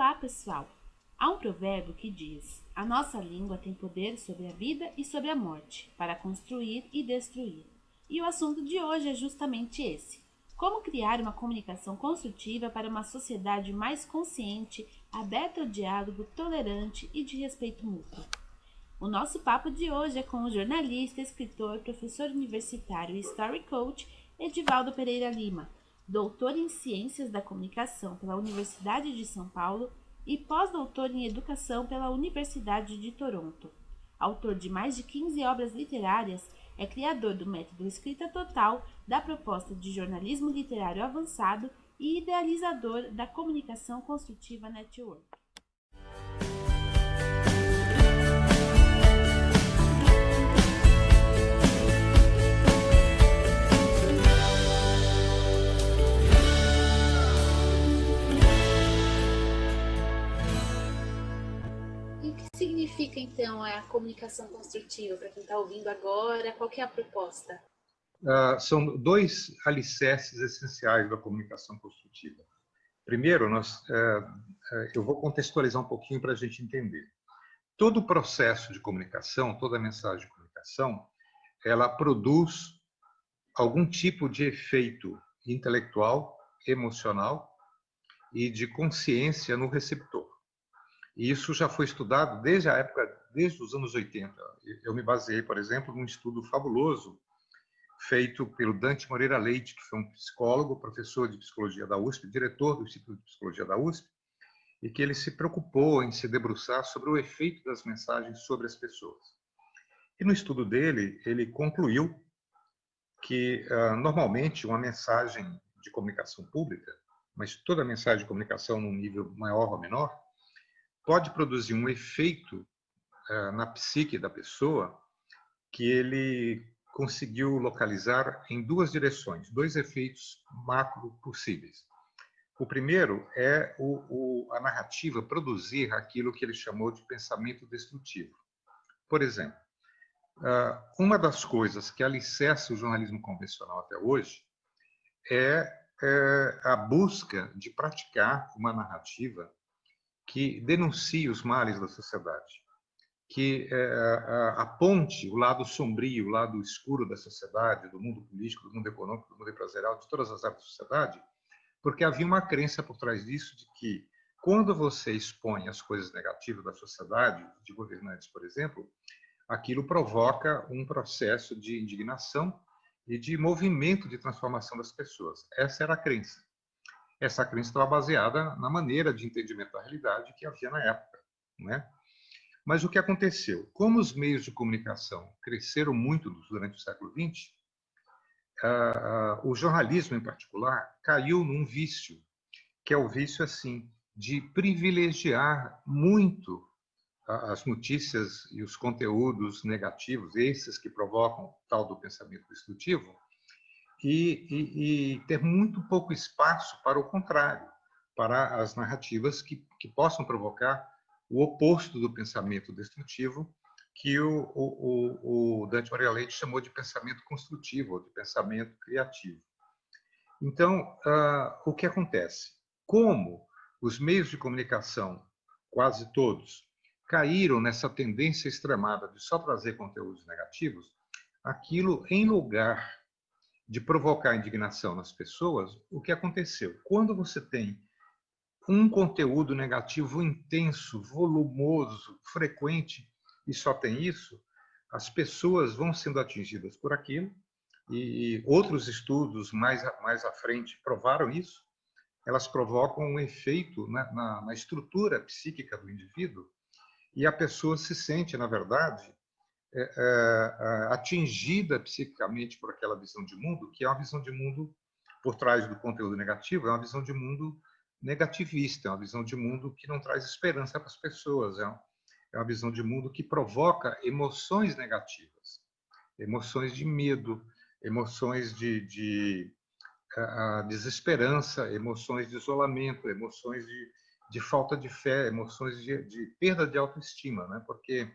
Olá, pessoal! Há um provérbio que diz: a nossa língua tem poder sobre a vida e sobre a morte, para construir e destruir. E o assunto de hoje é justamente esse: como criar uma comunicação construtiva para uma sociedade mais consciente, aberta ao diálogo, tolerante e de respeito mútuo. O nosso papo de hoje é com o jornalista, escritor, professor universitário e story coach Edivaldo Pereira Lima, doutor em Ciências da Comunicação pela Universidade de São Paulo e pós-doutor em Educação pela Universidade de Toronto. Autor de mais de 15 obras literárias, é criador do método Escrita Total, da proposta de jornalismo literário avançado e idealizador da Comunicação Construtiva Network. E o que significa, então, a comunicação construtiva? Para quem está ouvindo agora, qual que é a proposta? São dois alicerces essenciais da comunicação construtiva. Primeiro, eu vou contextualizar um pouquinho para a gente entender. Todo o processo de comunicação, toda mensagem de comunicação, ela produz algum tipo de efeito intelectual, emocional e de consciência no receptor. E isso já foi estudado desde os anos 80. Eu me baseei, por exemplo, num estudo fabuloso feito pelo Dante Moreira Leite, que foi um psicólogo, professor de psicologia da USP, diretor do Instituto de Psicologia da USP, e que ele se preocupou em se debruçar sobre o efeito das mensagens sobre as pessoas. E no estudo dele, ele concluiu que, normalmente, uma mensagem de comunicação pública, mas toda mensagem de comunicação num nível maior ou menor, pode produzir um efeito na psique da pessoa que ele conseguiu localizar em duas direções, dois efeitos macro possíveis. O primeiro é a narrativa produzir aquilo que ele chamou de pensamento destrutivo. Por exemplo, uma das coisas que alicerça o jornalismo convencional até hoje é a busca de praticar uma narrativa que denuncie os males da sociedade, que aponte o lado sombrio, o lado escuro da sociedade, do mundo político, do mundo econômico, do mundo empresarial, de todas as áreas da sociedade, porque havia uma crença por trás disso de que, quando você expõe as coisas negativas da sociedade, de governantes, por exemplo, aquilo provoca um processo de indignação e de movimento de transformação das pessoas. Essa era a crença. Essa crença estava baseada na maneira de entendimento da realidade que havia na época, não é? Mas o que aconteceu? Como os meios de comunicação cresceram muito durante o século XX, o jornalismo, em particular, caiu num vício, que é o vício assim de privilegiar muito as notícias e os conteúdos negativos, esses que provocam tal do pensamento destrutivo, e ter muito pouco espaço para o contrário, para as narrativas que possam provocar o oposto do pensamento destrutivo, que o Dante Moreira Leite chamou de pensamento construtivo, ou de pensamento criativo. Então, o que acontece? Como os meios de comunicação, quase todos, caíram nessa tendência extremada de só trazer conteúdos negativos, aquilo, em lugar de provocar indignação nas pessoas, o que aconteceu? Quando você tem um conteúdo negativo intenso, volumoso, frequente, e só tem isso, as pessoas vão sendo atingidas por aquilo, e outros estudos mais à frente provaram isso. Elas provocam um efeito na estrutura psíquica do indivíduo, e a pessoa se sente, na verdade, atingida psiquicamente por aquela visão de mundo, que é uma visão de mundo, por trás do conteúdo negativo, é uma visão de mundo negativista, é uma visão de mundo que não traz esperança para as pessoas, é uma visão de mundo que provoca emoções negativas, emoções de medo, emoções de desesperança, emoções de isolamento, emoções de falta de fé, emoções de perda de autoestima, né? Porque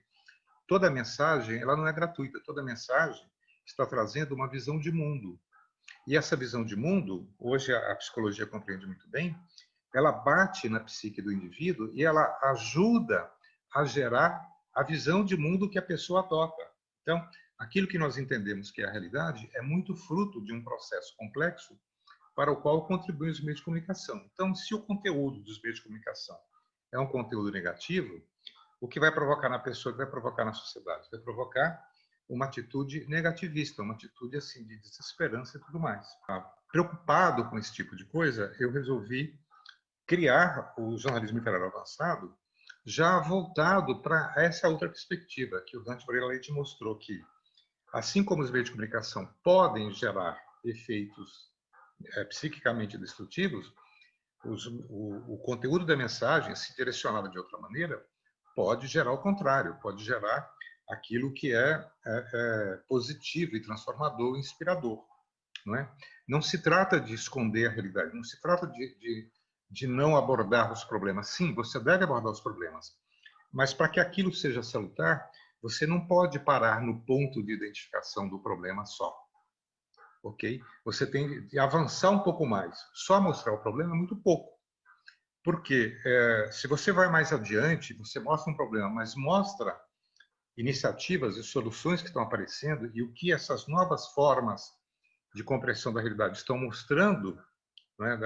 toda mensagem ela não é gratuita, toda mensagem está trazendo uma visão de mundo. E essa visão de mundo, hoje a psicologia compreende muito bem, ela bate na psique do indivíduo e ela ajuda a gerar a visão de mundo que a pessoa adota. Então, aquilo que nós entendemos que é a realidade é muito fruto de um processo complexo para o qual contribuem os meios de comunicação. Então, se o conteúdo dos meios de comunicação é um conteúdo negativo, o que vai provocar na pessoa, o que vai provocar na sociedade? Vai provocar uma atitude negativista, uma atitude assim de desesperança e tudo mais. Preocupado com esse tipo de coisa, eu resolvi criar o jornalismo literário avançado já voltado para essa outra perspectiva, que o Dante Moreira Leite mostrou que, assim como os meios de comunicação podem gerar efeitos psiquicamente destrutivos, o conteúdo da mensagem, se direcionado de outra maneira, pode gerar o contrário, pode gerar aquilo que é positivo e transformador, inspirador. Não é? Não se trata de esconder a realidade, não se trata de não abordar os problemas. Sim, você deve abordar os problemas, mas para que aquilo seja salutar, você não pode parar no ponto de identificação do problema só. Ok? Você tem de avançar um pouco mais. Só mostrar o problema é muito pouco. Porque se você vai mais adiante, você mostra um problema, mas mostra iniciativas e soluções que estão aparecendo e o que essas novas formas de compreensão da realidade estão mostrando, né,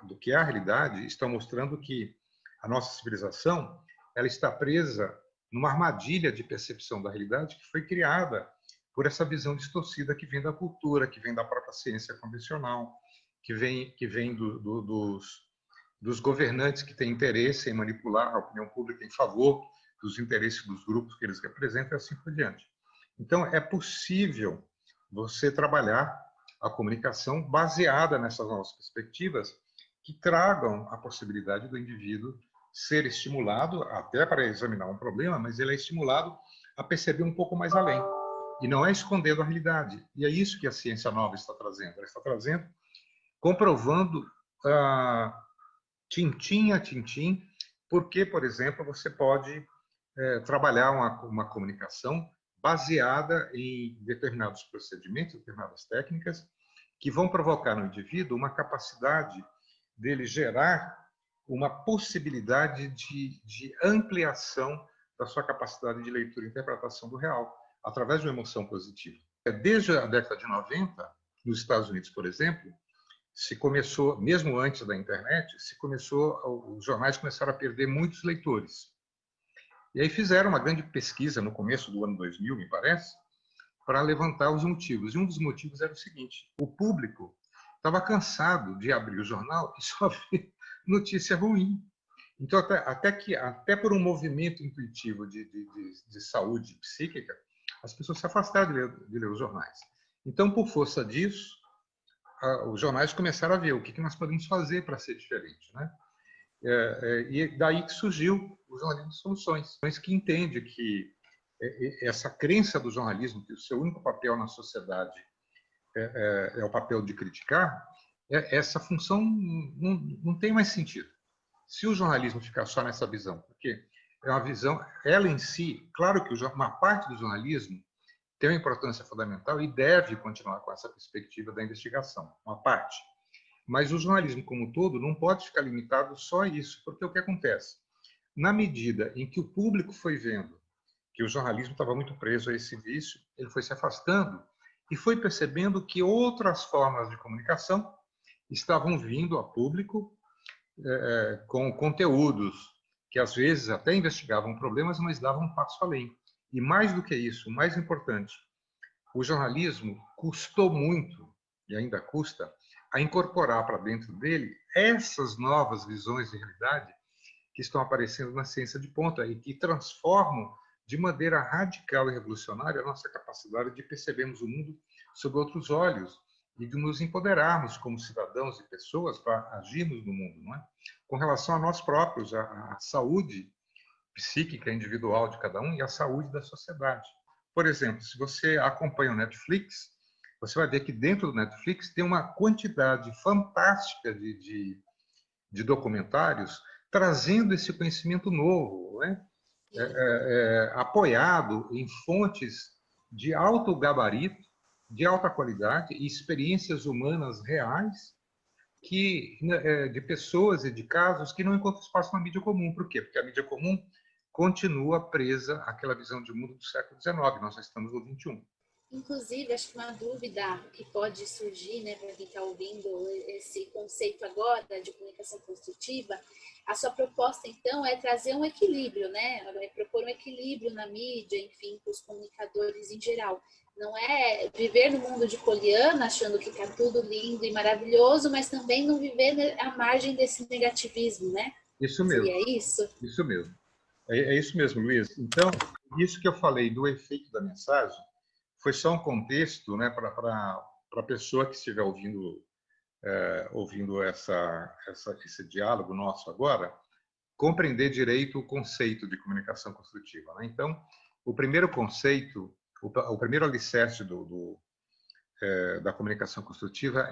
do que é a realidade, estão mostrando que a nossa civilização ela está presa numa armadilha de percepção da realidade que foi criada por essa visão distorcida que vem da cultura, que vem da própria ciência convencional, que vem dos governantes que têm interesse em manipular a opinião pública em favor dos interesses dos grupos que eles representam e assim por diante. Então, é possível você trabalhar a comunicação baseada nessas novas perspectivas que tragam a possibilidade do indivíduo ser estimulado até para examinar um problema, mas ele é estimulado a perceber um pouco mais além. E não é escondendo a realidade. E é isso que a ciência nova está trazendo. Ela está trazendo, comprovando tintim a tintim, porque, por exemplo, você pode trabalhar uma comunicação baseada em determinados procedimentos, determinadas técnicas, que vão provocar no indivíduo uma capacidade dele gerar uma possibilidade de ampliação da sua capacidade de leitura e interpretação do real, através de uma emoção positiva. Desde a década de 90, nos Estados Unidos, por exemplo, se começou, mesmo antes da internet, os jornais começaram a perder muitos leitores. E aí fizeram uma grande pesquisa no começo do ano 2000, me parece, para levantar os motivos. E um dos motivos era o seguinte: o público estava cansado de abrir o jornal e só ver notícia ruim. Então, até por um movimento intuitivo de saúde psíquica, as pessoas se afastaram de ler os jornais. Então, por força disso, os jornais começaram a ver o que nós podemos fazer para ser diferente, né? E daí que surgiu o jornalismo de soluções, que entende que essa crença do jornalismo, que o seu único papel na sociedade é o papel de criticar, essa função não tem mais sentido. Se o jornalismo ficar só nessa visão, porque é uma visão, ela em si, claro que uma parte do jornalismo tem uma importância fundamental e deve continuar com essa perspectiva da investigação, uma parte. Mas o jornalismo como um todo não pode ficar limitado só a isso, porque o que acontece? Na medida em que o público foi vendo que o jornalismo estava muito preso a esse vício, ele foi se afastando e foi percebendo que outras formas de comunicação estavam vindo a público com conteúdos que às vezes até investigavam problemas, mas davam um passo além. E mais do que isso, o mais importante, o jornalismo custou muito, e ainda custa, a incorporar para dentro dele essas novas visões de realidade que estão aparecendo na ciência de ponta e que transformam de maneira radical e revolucionária a nossa capacidade de percebermos o mundo sob outros olhos e de nos empoderarmos como cidadãos e pessoas para agirmos no mundo, não é? Com relação a nós próprios, a saúde psíquica individual de cada um e a saúde da sociedade. Por exemplo, se você acompanha o Netflix, você vai ver que dentro do Netflix tem uma quantidade fantástica de documentários trazendo esse conhecimento novo, né? Apoiado em fontes de alto gabarito, de alta qualidade e experiências humanas reais, de pessoas e de casos que não encontram espaço na mídia comum. Por quê? Porque a mídia comum continua presa àquela visão de mundo do século XIX. Nós já estamos no XXI. Inclusive, acho que uma dúvida que pode surgir, né, para quem está ouvindo esse conceito agora de comunicação construtiva, a sua proposta, então, é trazer um equilíbrio, né? É propor um equilíbrio na mídia, enfim, para os comunicadores em geral. Não é viver no mundo de Poliana, achando que está tudo lindo e maravilhoso, mas também não viver à margem desse negativismo, né? Isso mesmo. Seria isso? Isso mesmo. É isso mesmo, Luiz. Então, isso que eu falei do efeito da mensagem foi só um contexto, né, para a pessoa que estiver ouvindo esse diálogo nosso agora, compreender direito o conceito de comunicação construtiva, né? Então, o primeiro conceito, o primeiro alicerce da comunicação construtiva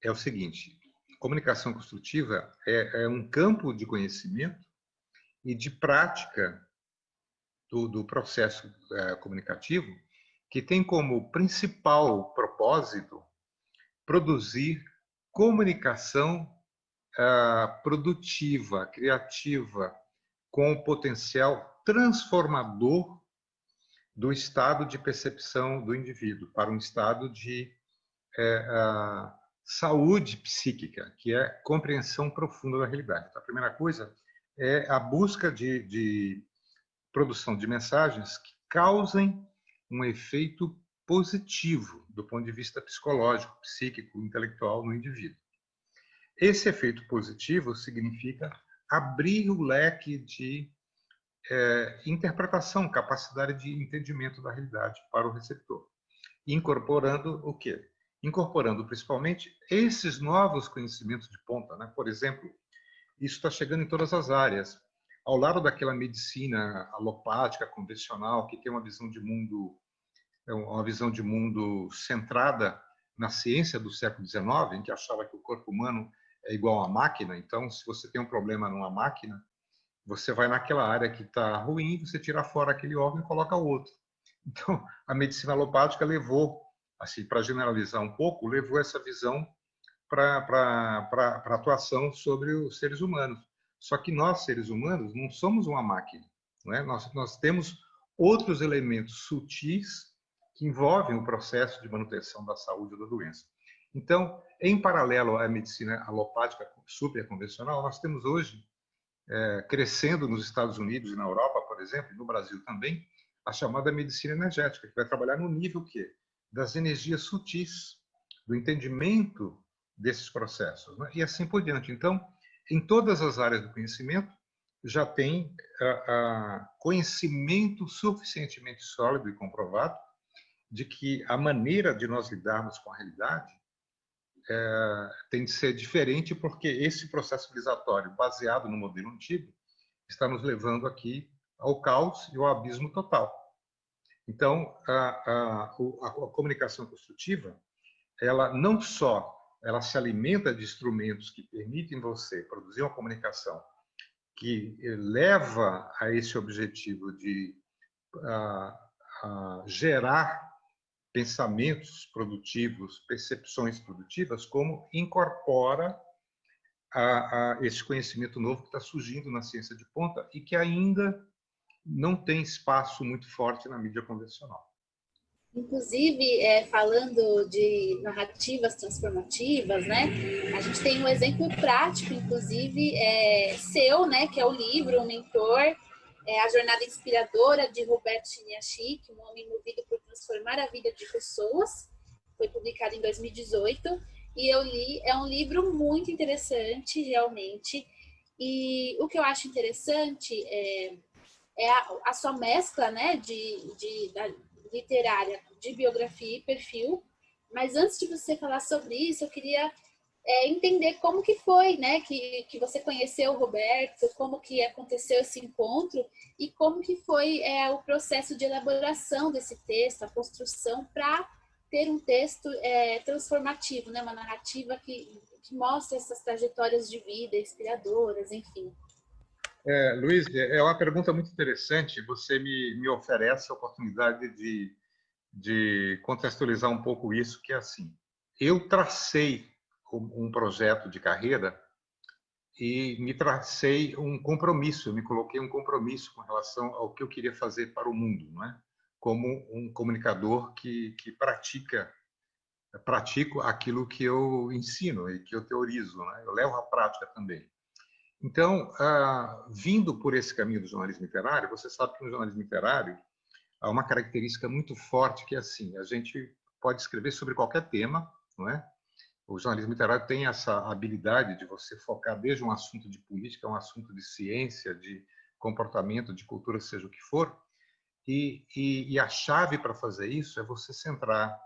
é o seguinte: comunicação construtiva é um campo de conhecimento e de prática do processo comunicativo que tem como principal propósito produzir comunicação produtiva, criativa, com potencial transformador do estado de percepção do indivíduo para um estado de saúde psíquica, que é compreensão profunda da realidade. Então, a primeira coisa é a busca de produção de mensagens que causem um efeito positivo do ponto de vista psicológico, psíquico, intelectual no indivíduo. Esse efeito positivo significa abrir o leque de interpretação, capacidade de entendimento da realidade para o receptor, incorporando o quê? Incorporando principalmente esses novos conhecimentos de ponta, né? Por exemplo, isso está chegando em todas as áreas. Ao lado daquela medicina alopática convencional que tem uma visão de mundo centrada na ciência do século XIX, em que achava que o corpo humano é igual a máquina. Então, se você tem um problema numa máquina, você vai naquela área que está ruim, você tira fora aquele órgão e coloca outro. Então, a medicina alopática levou, assim, para generalizar um pouco, levou essa visão para atuação sobre os seres humanos. Só que nós, seres humanos, não somos uma máquina. Não é? Nós temos outros elementos sutis que envolvem o processo de manutenção da saúde ou da doença. Então, em paralelo à medicina alopática super convencional, nós temos hoje, crescendo nos Estados Unidos e na Europa, por exemplo, e no Brasil também, a chamada medicina energética, que vai trabalhar no nível quê? Das energias sutis, do entendimento desses processos, né? E assim por diante. Então, em todas as áreas do conhecimento, já tem conhecimento suficientemente sólido e comprovado de que a maneira de nós lidarmos com a realidade tem de ser diferente, porque esse processo civilizatório baseado no modelo antigo está nos levando aqui ao caos e ao abismo total. Então, a comunicação construtiva, ela não só ela se alimenta de instrumentos que permitem você produzir uma comunicação que leva a esse objetivo de gerar pensamentos produtivos, percepções produtivas, como incorpora esse conhecimento novo que está surgindo na ciência de ponta e que ainda não tem espaço muito forte na mídia convencional. Inclusive, falando de narrativas transformativas, né? A gente tem um exemplo prático, inclusive, seu, né? Que é o livro, o Mentor, A Jornada Inspiradora, de Roberto Chiniachik, um homem movido por transformar a vida de pessoas. Foi publicado em 2018 e eu li. É um livro muito interessante, realmente. E o que eu acho interessante é a sua mescla, né? Da literária, de biografia e perfil. Mas antes de você falar sobre isso, eu queria entender como que foi, né, que você conheceu o Roberto, como que aconteceu esse encontro e como que foi o processo de elaboração desse texto, a construção para ter um texto transformativo, né, uma narrativa que mostra essas trajetórias de vida inspiradoras, enfim. Luiz, é uma pergunta muito interessante. Você me oferece a oportunidade de contextualizar um pouco isso, que é assim: eu tracei um projeto de carreira e me tracei um compromisso, me coloquei um compromisso com relação ao que eu queria fazer para o mundo, não é? Como um comunicador que pratico aquilo que eu ensino e que eu teorizo, né? Eu levo à prática também. Então, vindo por esse caminho do jornalismo literário, você sabe que no jornalismo literário há uma característica muito forte que é assim, a gente pode escrever sobre qualquer tema, não é? O jornalismo literário tem essa habilidade de você focar desde um assunto de política, um assunto de ciência, de comportamento, de cultura, seja o que for, e a chave para fazer isso é você centrar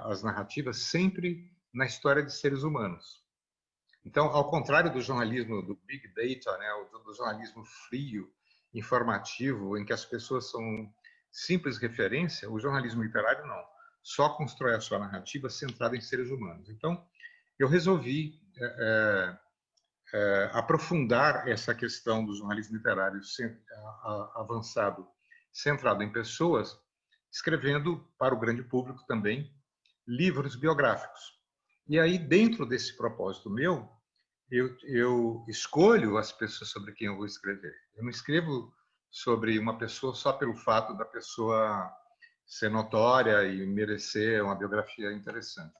as narrativas sempre na história de seres humanos. Então, ao contrário do jornalismo do Big Data, né, do jornalismo frio, informativo, em que as pessoas são simples referência, o jornalismo literário não. Só constrói a sua narrativa centrada em seres humanos. Então, eu resolvi aprofundar essa questão do jornalismo literário avançado, centrado em pessoas, escrevendo para o grande público também livros biográficos. E aí, dentro desse propósito meu, eu escolho as pessoas sobre quem eu vou escrever. Eu não escrevo sobre uma pessoa só pelo fato da pessoa ser notória e merecer uma biografia interessante.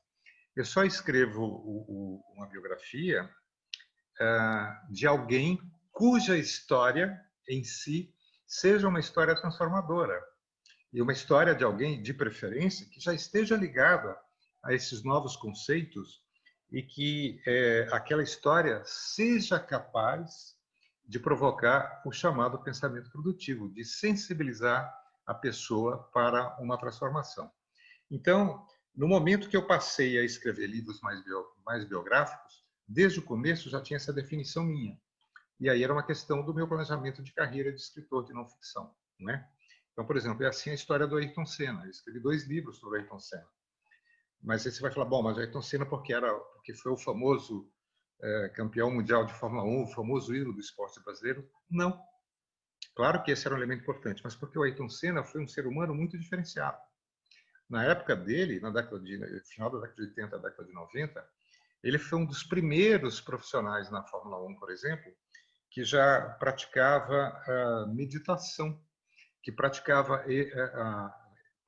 Eu só escrevo uma biografia de alguém cuja história em si seja uma história transformadora. E uma história de alguém, de preferência, que já esteja ligada a esses novos conceitos e que aquela história seja capaz de provocar o chamado pensamento produtivo, de sensibilizar a pessoa para uma transformação. Então, no momento que eu passei a escrever livros mais biográficos, desde o começo já tinha essa definição minha. E aí era uma questão do meu planejamento de carreira de escritor de não ficção, né? Então, por exemplo, é assim a história do Ayrton Senna. Eu escrevi 2 livros sobre o Ayrton Senna. Mas aí você vai falar, bom, mas o Ayrton Senna porque foi o famoso campeão mundial de Fórmula 1, o famoso ídolo do esporte brasileiro? Não. Claro que esse era um elemento importante, mas porque o Ayrton Senna foi um ser humano muito diferenciado. Na época dele, final da década de 80, década de 90, ele foi um dos primeiros profissionais na Fórmula 1, por exemplo, que já praticava meditação, que praticava,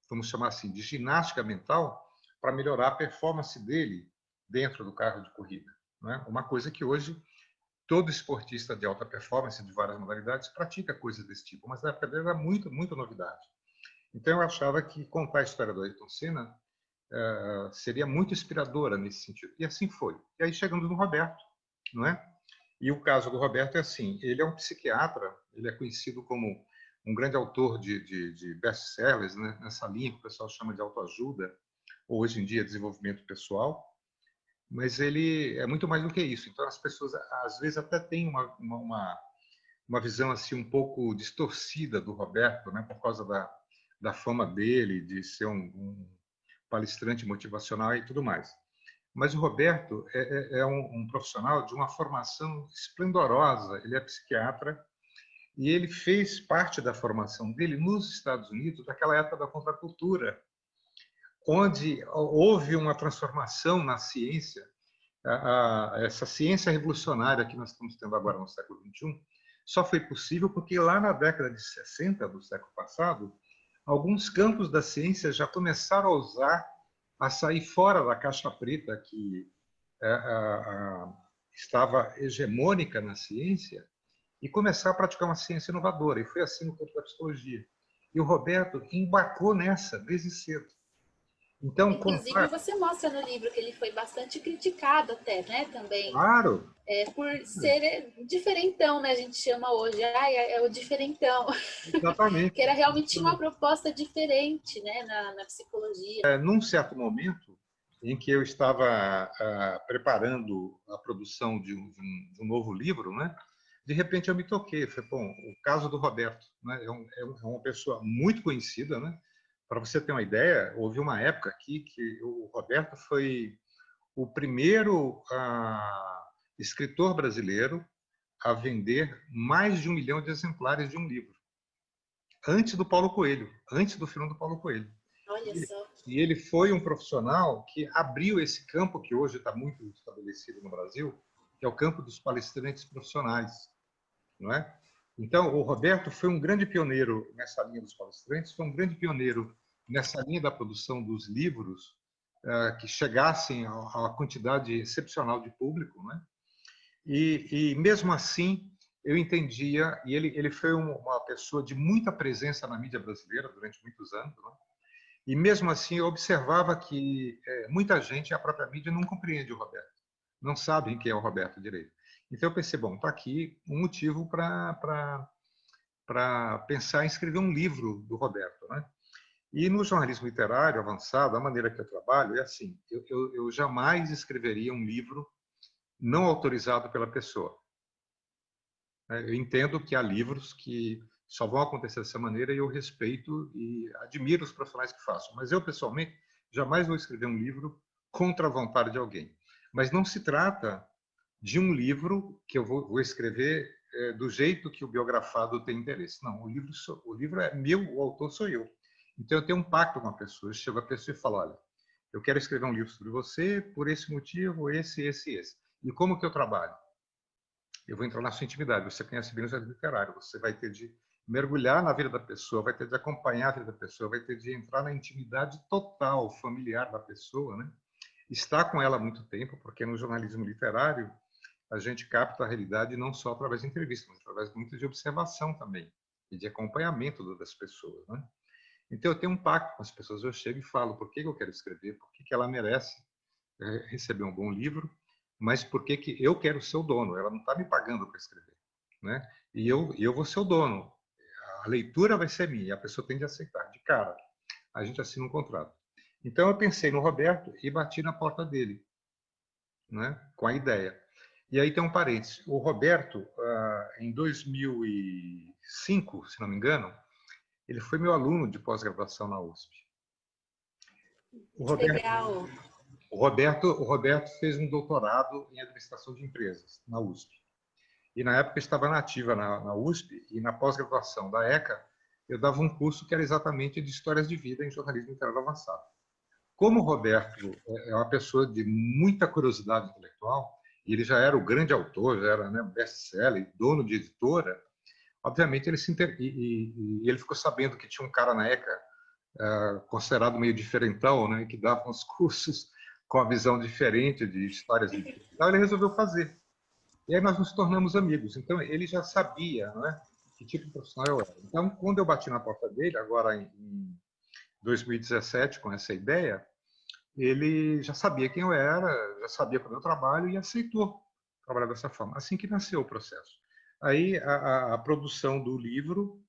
vamos chamar assim, de ginástica mental para melhorar a performance dele dentro do carro de corrida. Não é? Uma coisa que hoje todo esportista de alta performance de várias modalidades pratica coisas desse tipo, mas na época dele era muito, muita novidade. Então eu achava que contar a história do Ayrton Senna seria muito inspiradora nesse sentido. E assim foi. E aí chegamos no Roberto, não é? E o caso do Roberto é assim, ele é um psiquiatra, ele é conhecido como um grande autor de best-sellers, né? Nessa linha que o pessoal chama de autoajuda, ou hoje em dia desenvolvimento pessoal, mas ele é muito mais do que isso. Então as pessoas às vezes até têm uma visão assim um pouco distorcida do Roberto, né? Por causa da fama dele, de ser um palestrante motivacional e tudo mais. Mas o Roberto é um profissional de uma formação esplendorosa. Ele é psiquiatra e ele fez parte da formação dele nos Estados Unidos, naquela época da contracultura, onde houve uma transformação na ciência. Essa ciência revolucionária que nós estamos tendo agora no século XXI só foi possível porque lá na década de 60 do século passado, alguns campos da ciência já começaram a usar, a sair fora da caixa preta que estava hegemônica na ciência e começar a praticar uma ciência inovadora. E foi assim no campo da psicologia. E o Roberto embarcou nessa desde cedo. Então, inclusive, você mostra no livro que ele foi bastante criticado até, né, também. Claro. Por ser diferentão, né, a gente chama hoje. É o diferentão. Exatamente. Que era realmente uma proposta diferente, né, na psicologia. Num certo momento em que eu estava preparando a produção de um novo livro, né, de repente eu me toquei. Falei, bom, o caso do Roberto, né, é uma pessoa muito conhecida, né? Para você ter uma ideia, houve uma época aqui que o Roberto foi o primeiro escritor brasileiro a vender mais de 1 milhão de exemplares de um livro. Antes do Paulo Coelho, antes do filme do Paulo Coelho. Olha só. E ele foi um profissional que abriu esse campo que hoje está muito estabelecido no Brasil, que é o campo dos palestrantes profissionais, não é? Então, o Roberto foi um grande pioneiro nessa linha dos palestrantes, foi um grande pioneiro nessa linha da produção dos livros que chegassem a uma quantidade excepcional de público, né? E mesmo assim, eu entendia, e ele foi uma pessoa de muita presença na mídia brasileira durante muitos anos, né? E mesmo assim eu observava que muita gente, a própria mídia, não compreende o Roberto, não sabem quem é o Roberto direito. Então eu pensei, bom, está aqui um motivo para pensar em escrever um livro do Roberto, né? E no jornalismo literário avançado, a maneira que eu trabalho é assim, eu jamais escreveria um livro não autorizado pela pessoa. Eu entendo que há livros que só vão acontecer dessa maneira e eu respeito e admiro os profissionais que façam. Mas eu, pessoalmente, jamais vou escrever um livro contra a vontade de alguém. Mas não se trata de um livro que eu vou escrever do jeito que o biografado tem interesse. Não, o livro é meu, o autor sou eu. Então eu tenho um pacto com a pessoa. Eu chego à pessoa e falo, olha, eu quero escrever um livro sobre você por esse motivo, esse. E como que eu trabalho? Eu vou entrar na sua intimidade. Você conhece bem o jardim literário. Você vai ter de mergulhar na vida da pessoa, vai ter de acompanhar a vida da pessoa, vai ter de entrar na intimidade total, familiar da pessoa, né? Estar com ela há muito tempo, porque no jornalismo literário a gente capta a realidade não só através de entrevistas, mas através muito de observação também e de acompanhamento das pessoas, né? Então eu tenho um pacto com as pessoas. Eu chego e falo por que eu quero escrever, por que ela merece receber um bom livro, mas por que eu quero ser o dono? Ela não está me pagando para escrever, né? E eu vou ser o dono. A leitura vai ser minha, e a pessoa tem de aceitar. De cara, a gente assina um contrato. Então eu pensei no Roberto e bati na porta dele, né? Com a ideia. E aí tem um parênteses. O Roberto, em 2005, se não me engano, ele foi meu aluno de pós-graduação na USP. O Que Roberto, legal. o Roberto fez um doutorado em administração de empresas na USP. E na época eu estava nativa na USP e na pós-graduação da ECA eu dava um curso que era exatamente de histórias de vida em jornalismo literário avançado. Como o Roberto é uma pessoa de muita curiosidade intelectual, e ele já era o grande autor, já era, né, best-seller, dono de editora, obviamente ele ficou sabendo que tinha um cara na ECA considerado meio diferentão, né, que dava uns cursos com a visão diferente de histórias de vida. Então ele resolveu fazer. E aí nós nos tornamos amigos. Então ele já sabia, né, que tipo de profissional eu era. Então quando eu bati na porta dele, agora em 2017, com essa ideia, ele já sabia quem eu era, já sabia qual era o meu trabalho e aceitou trabalhar dessa forma. Assim que nasceu o processo. Aí a produção do livro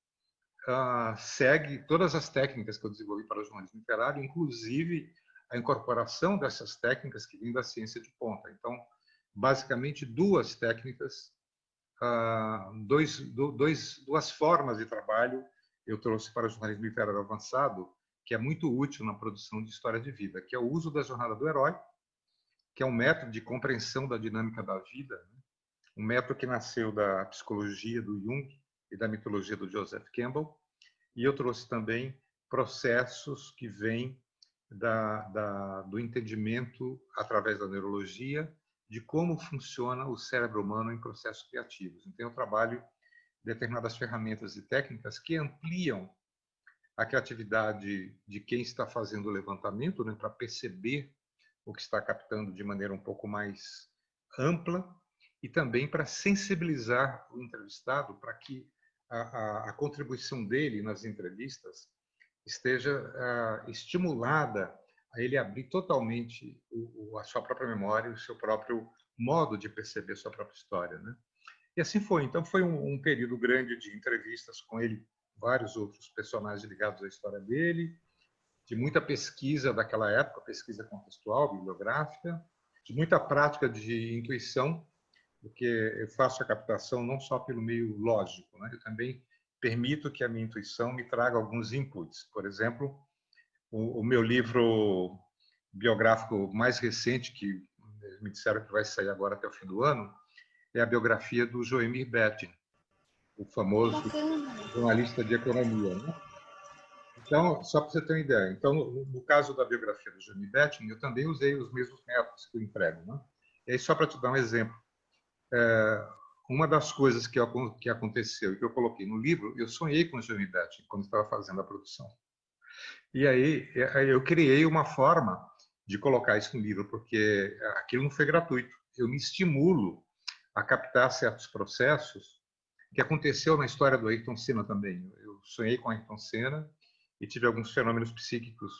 segue todas as técnicas que eu desenvolvi para o jornalismo literário, inclusive a incorporação dessas técnicas que vêm da ciência de ponta. Então, basicamente, duas técnicas, duas formas de trabalho eu trouxe para o jornalismo literário avançado, que é muito útil na produção de história de vida, que é o uso da jornada do herói, que é um método de compreensão da dinâmica da vida, né? Um método que nasceu da psicologia do Jung e da mitologia do Joseph Campbell. E eu trouxe também processos que vêm do entendimento, através da neurologia, de como funciona o cérebro humano em processos criativos. Então, eu trabalho determinadas ferramentas e técnicas que ampliam a criatividade de quem está fazendo o levantamento, né, para perceber o que está captando de maneira um pouco mais ampla e também para sensibilizar o entrevistado para que a contribuição dele nas entrevistas esteja estimulada a ele abrir totalmente a sua própria memória, o seu próprio modo de perceber a sua própria história, né? E assim foi. Então foi um período grande de entrevistas com ele, vários outros personagens ligados à história dele, de muita pesquisa daquela época, pesquisa contextual, bibliográfica, de muita prática de intuição, porque eu faço a captação não só pelo meio lógico, né? Eu também permito que a minha intuição me traga alguns inputs. Por exemplo, o meu livro biográfico mais recente, que me disseram que vai sair agora até o fim do ano, é a biografia do Joemir Betti, o Que famoso bacana. jornalista de economia, né? Então, só para você ter uma ideia, então, no caso da biografia do Johnny Betting, eu também usei os mesmos métodos que eu emprego. Né? E aí, só para te dar um exemplo, uma das coisas que aconteceu e que eu coloquei no livro, eu sonhei com o Johnny Betting quando estava fazendo a produção. E aí eu criei uma forma de colocar isso no livro, porque aquilo não foi gratuito. Eu me estimulo a captar certos processos que aconteceu na história do Ayrton Senna também. Eu sonhei com Ayrton Senna e tive alguns fenômenos psíquicos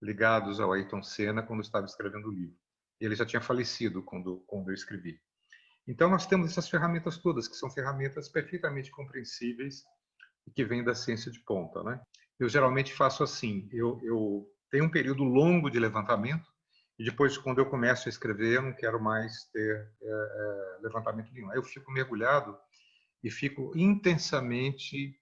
ligados ao Ayrton Senna quando eu estava escrevendo o livro. Ele já tinha falecido quando eu escrevi. Então, nós temos essas ferramentas todas, que são ferramentas perfeitamente compreensíveis e que vêm da ciência de ponta. Né? Eu geralmente faço assim, eu tenho um período longo de levantamento e depois, quando eu começo a escrever, eu não quero mais ter levantamento nenhum. Aí eu fico mergulhado e fico intensamente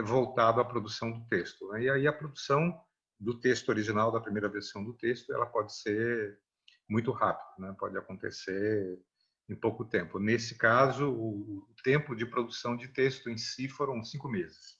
voltado à produção do texto. Né? E aí a produção do texto original, da primeira versão do texto, ela pode ser muito rápida, né? Pode acontecer em pouco tempo. Nesse caso, o tempo de produção de texto em si foram 5 meses.